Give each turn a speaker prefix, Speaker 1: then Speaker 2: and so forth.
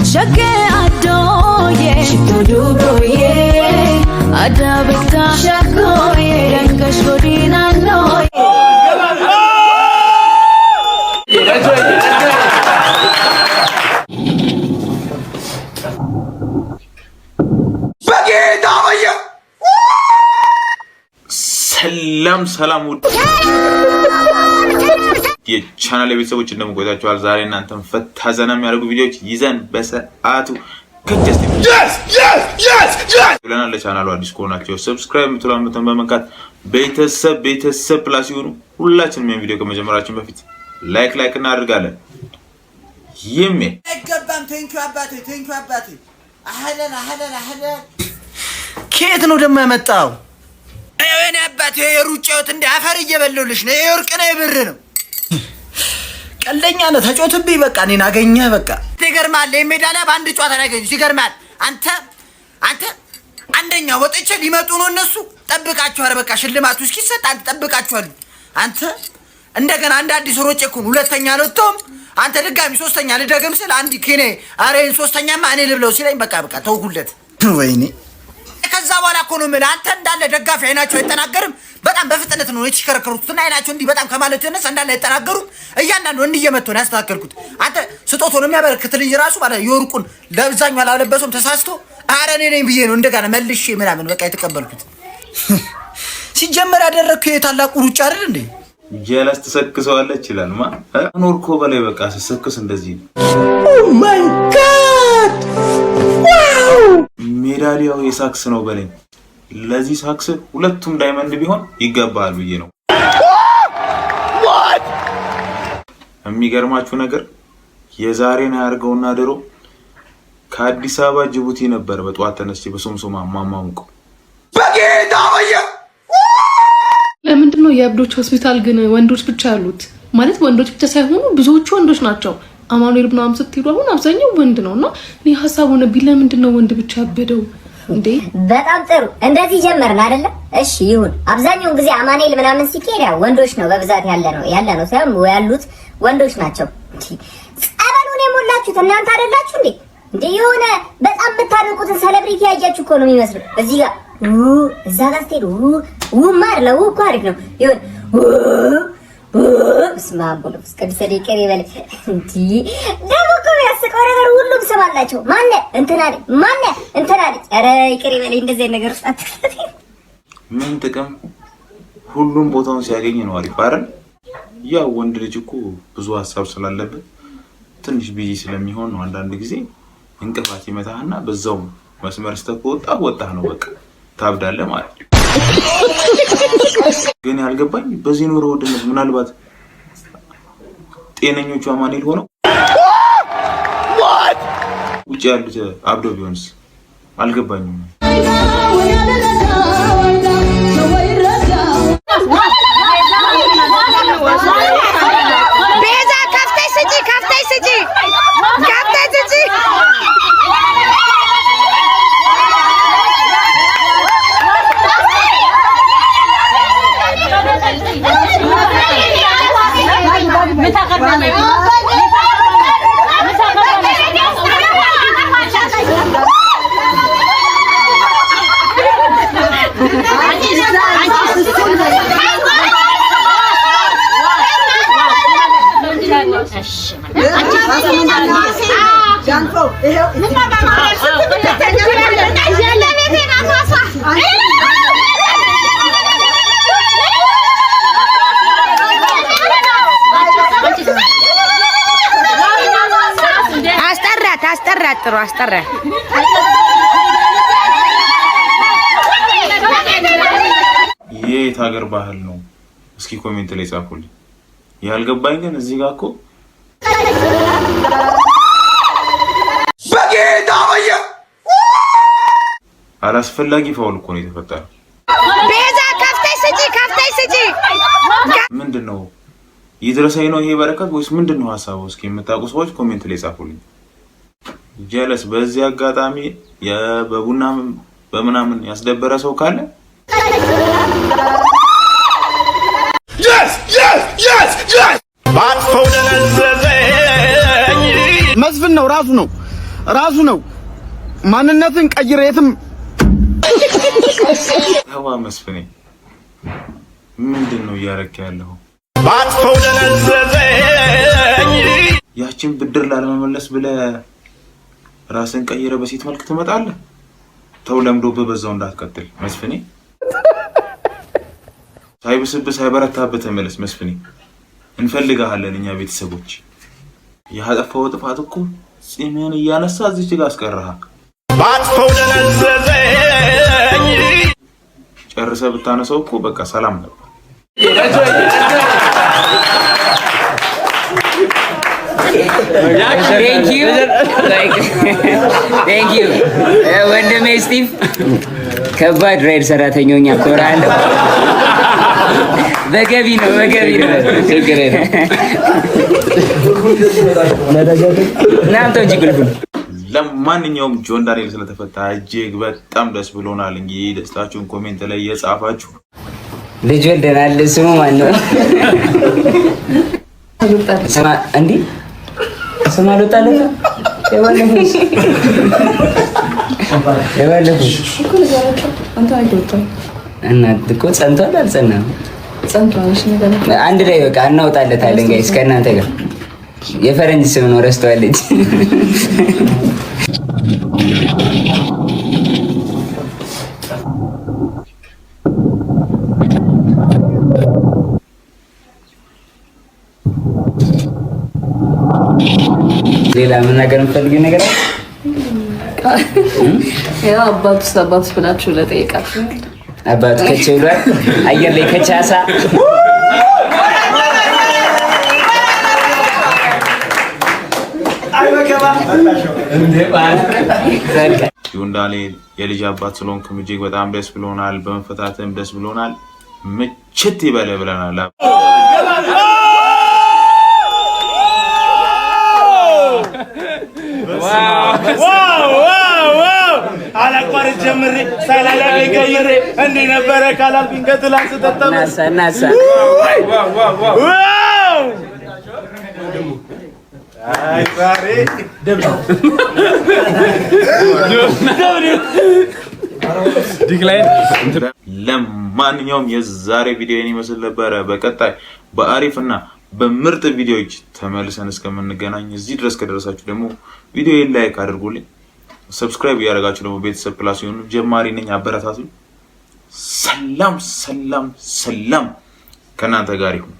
Speaker 1: ሸገ አዶዬ ሽቶ ዱብሮዬ አዳበታ ሸኮዬ ደንገሽ ጎዲና ኖዬ
Speaker 2: ሰላም ውድ የቻናሌ ቤተሰቦች እንደምቆያችኋል። ዛሬ እናንተም ፈታ ዘና የሚያደርጉ ቪዲዮዎች ይዘን በሰዓቱ ከጀስት ብለናል። ለቻናሉ አዲስ ከሆናችሁ ሰብስክራይብ ምትሉን በተን በመንካት ቤተሰብ ፕላስ ይሁኑ። ሁላችንም ይሄን ቪዲዮ ከመጀመራችን በፊት ላይክ እናደርጋለን። ይሜ
Speaker 3: አይገባም። ቴንኪው አባቴ አህለን ከየት ነው ደግሞ ያመጣው? እኔ አባቴ የሩጫውት እንደ አፈር እየበለውልሽ ነው። የወርቅ ነው የብር ነው? ቀለኛ ነው። ተጮትብኝ በቃ እኔን አገኘህ በቃ። ይገርማል። የሜዳሊያ በአንድ ጨዋታ ያገኙት ይገርማል። አንተ አንደኛ ወጥቼ ሊመጡ ነው እነሱ። ጠብቃችኋል በቃ ሽልማቱ እስኪሰጥ አንተ ጠብቃችኋል። አንተ እንደገና አንድ አዲስ ሮጬ እኮ ሁለተኛ አልወጣሁም። አንተ ድጋሚ ሶስተኛ ልደግም ስል አንድ ኬኔ አሬን ሶስተኛማ እኔ ልብለው ሲለኝ በቃ ተውኩለት። ወይኔ ከዛ በኋላ እኮ ነው የምልህ አንተ እንዳለ ደጋፊ አይናቸው አይተናገርም። በጣም በፍጥነት ነው የተሽከረከሩት እና አይናቸው እንዲህ በጣም ከማለት የነሳ እንዳለ አይተናገሩም። እያንዳንዱ እንዲየመጡ ነው ያስተካከልኩት። አንተ ስጦታ ነው የሚያበረክትልኝ ራሱ ማለት የወርቁን ለብዛኛው አላለበሰውም ተሳስቶ ኧረ እኔ ነኝ ብዬ ነው እንደገና መልሼ ምናምን በቃ የተቀበልኩት። ሲጀመር ያደረግከው የታላቁ ሩጫ አይደል እንዴ?
Speaker 2: ጀለስ ተሰክሰዋለች ይላል ማ ኖርኮ በላይ በቃ ሲሰክስ እንደዚህ
Speaker 3: ኦ ማይ ጋድ ዋው!
Speaker 2: ሜዳሊያው የሳክስ ነው በለኝ። ለዚህ ሳክስ ሁለቱም ዳይመንድ ቢሆን ይገባል ብዬ ነው። የሚገርማችሁ ነገር የዛሬን ያርገውና ድሮ ከአዲስ አበባ ጅቡቲ ነበር በጧት ተነስቼ በሶምሶማ ማማሙቅ በጌታ ወየ።
Speaker 4: ለምንድን ነው የእብዶች ሆስፒታል ግን ወንዶች ብቻ ያሉት? ማለት ወንዶች ብቻ ሳይሆኑ ብዙዎቹ ወንዶች ናቸው። አማኑኤል ብናም ስትሄዱ አሁን አብዛኛው ወንድ ነውና እኔ ሀሳቡ ነው ቢለ ምንድነው ወንድ ብቻ ያበደው እንዴ?
Speaker 5: በጣም ጥሩ እንደዚህ ጀመርን አይደለ? እሺ ይሁን። አብዛኛው ጊዜ አማኑኤል ምናምን ሲኬድ ያው ወንዶች ነው በብዛት ያለ ነው ሳይሆን ያሉት ወንዶች ናቸው። ጸበሉን የሞላችሁት እናንተ አይደላችሁ እንዴ? እንዴ የሆነ በጣም የምታደንቁትን ሴሌብሪቲ ያያችሁ እኮ ነው የሚመስለው። እዚህ ጋር እዛ ጋር ስትሄዱ ማር ነው እኮ አሪፍ ነው ይሁን ስማ ቦሎስ ከዲሰ ዲቀር ይበል እንዴ ደግሞ እኮ ያስቀው ነገር ሁሉም ስም አላቸው። ማነ እንትና ኧረ ይቀር ይበል እንደዚህ ነገር ውስጥ
Speaker 2: ምን ጥቅም? ሁሉም ቦታውን ሲያገኝ ነው አሪፍ አይደል? ያው ወንድ ልጅ እኮ ብዙ ሀሳብ ስላለበት ትንሽ ቢዚ ስለሚሆን ነው አንዳንድ ጊዜ እንቅፋት ይመታህና በዛው መስመር ወጣህ ነው በቃ ታብዳለህ ማለት ነው። ግን ያልገባኝ በዚህ ኑሮ ውድነት ምናልባት ጤነኞቹ አማኑኤል ሆነው ውጭ ያሉት አብዶ ቢሆንስ አልገባኝም።
Speaker 6: ቤዛ ከፍተሽ ስጪ አስጠራ
Speaker 2: የት ሀገር ባህል ነው? እስኪ ኮሜንት ላይ ጻፉልኝ። ያልገባኝ ግን እዚህ ጋር እኮ በጌታ ወየ አላስፈላጊ ፋውል እኮ ነው የተፈጠረው።
Speaker 6: ቤዛ ከፍተሽ ስጪ
Speaker 2: ምንድነው? ይድረሰኝ ነው ይሄ በረከት ወይስ ምንድነው ሐሳቡ? እስኪ የምታውቁ ሰዎች ኮሜንት ላይ ጻፉልኝ። ጀለስ በዚህ አጋጣሚ በቡና በመናምን ያስደበረ ሰው ካለ
Speaker 7: መስፍን ነው ራሱ ነው ራሱ ነው ማንነትን ቀይረ የትም
Speaker 2: ተዋ መስፍኔ ምንድነው እያረክ ያለው?
Speaker 7: ባጥፈው ደነዘዘኝ
Speaker 2: ያቺን ብድር ላለመመለስ ብለ ራስን ቀይረ በሴት መልክ ትመጣለህ። ተው ለምዶብህ በዛው እንዳትቀጥል መስፍኔ። ሳይብስብህ ሳይበረታብህ ተመለስ መስፍኔ። እንፈልጋለን እኛ ቤተሰቦች። ያጠፋው ጥፋት እኮ ጺምን እያነሳ እዚች ጋር አስቀረሃ።
Speaker 7: ባጥፈው ደነዘዘኝ
Speaker 2: ጨርሰህ ብታነሳው እኮ በቃ ሰላም ነበር።
Speaker 8: Thank you ወንድሜ ስቲቭ ከባድ ራይድ ሰራተኛኛ ኮራለሁ። በገቢ ነው ችግር የለም። እናንተ እንጂ ግልግል።
Speaker 2: ለማንኛውም ጆን ዳንኤል ስለተፈታ እጅግ በጣም ደስ ብሎናል። እንግዲህ ደስታችሁን ኮሜንት ላይ እየጻፋችሁ
Speaker 8: ልጅ ወልደናል። ስሙ ማን ነው? ስማ እንዴ ስማ አልወጣለትም። የባለፈው እና እኮ ጸንቷል አልጸናም? አንድ ላይ በቃ እናውጣለታለን ጋይስ ከእናንተ ጋር። የፈረንጅ ስም ነው ረስተዋለች። ሌላ ምን ነገር እንፈልገው ነገር አለ?
Speaker 4: ያው አባቱስ ብላችሁ ለጠይቃችሁ
Speaker 8: አባቱ ከቼ ብሏል። አየር ላይ ከቻሳ
Speaker 2: ጆን ዳንኤል የልጅ አባት ስለሆንክም እጅግ በጣም ደስ ብሎናል። በመፈታተም ደስ ብሎናል። ምችት ይበለ ብለናል።
Speaker 7: አላቋርጥ ጀምሬ ሳላላ ገይሬ እንዴ ነበረ ካላልኩኝ ከትላንት ተጠጣ
Speaker 8: ናሳ
Speaker 7: አይ ዛሬ
Speaker 2: ለማንኛውም የዛሬ ቪዲዮ ይመስል ነበረ። በቀጣይ በአሪፍና በምርጥ ቪዲዮዎች ተመልሰን እስከምንገናኝ እዚህ ድረስ ከደረሳችሁ ደግሞ ቪዲዮ ላይክ አድርጉልኝ። ሰብስክራይብ ያደርጋችሁ ደግሞ ቤተሰብ ክላስ ይሁኑ። ጀማሪ ነኝ አበረታቱኝ። ሰላም ከናንተ ጋር ይሁን።